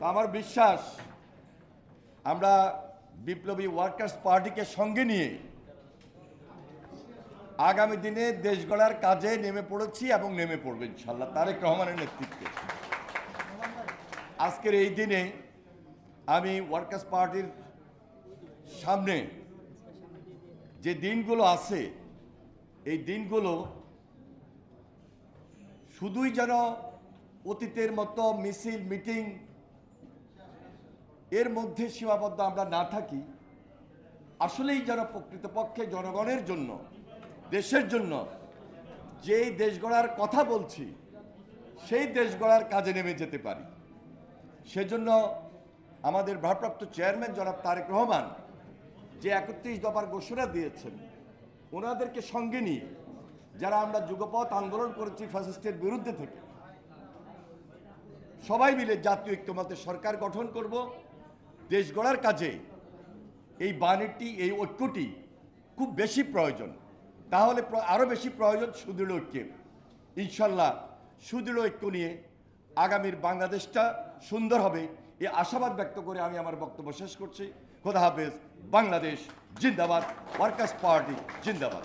আমার বিশ্বাস আমরা বিপ্লবী ওয়ার্কার্স পার্টিকে সঙ্গে নিয়ে আগামী দিনে দেশ গড়ার কাজে নেমে পড়েছি এবং নেমে পড়বে ইনশাআল্লাহ তারেক রহমানের নেতৃত্বে। আজকের এই দিনে আমি ওয়ার্কার্স পার্টির সামনে যে দিনগুলো আছে এই দিনগুলো শুধুই যেন অতীতের মতো মিছিল মিটিং এর মধ্যে সীমাবদ্ধ আমরা না থাকি, আসলেই যেন প্রকৃতপক্ষে জনগণের জন্য, দেশের জন্য যেই দেশ গড়ার কথা বলছি সেই দেশ গড়ার কাজে নেমে যেতে পারি। সেজন্য আমাদের ভারপ্রাপ্ত চেয়ারম্যান জনাব তারেক রহমান যে 31 দফার ঘোষণা দিয়েছেন, ওনাদেরকে সঙ্গে নিয়ে যারা আমরা যুগপৎ আন্দোলন করেছি ফ্যাসিস্টের বিরুদ্ধে থেকে, সবাই মিলে জাতীয় ঐক্যমত্যে সরকার গঠন করব। দেশ গড়ার কাজে এই বাণীটি, এই ঐক্যটি খুব বেশি প্রয়োজন। তাহলে আরও বেশি প্রয়োজন সুদৃঢ় ঐক্যের। ইনশাল্লাহ সুদৃঢ় ঐক্য নিয়ে আগামীর বাংলাদেশটা সুন্দর হবে এই আশাবাদ ব্যক্ত করে আমি আমার বক্তব্য শেষ করছি। খোদা হাফেজ। বাংলাদেশ জিন্দাবাদ। ওয়ার্কার্স পার্টি জিন্দাবাদ।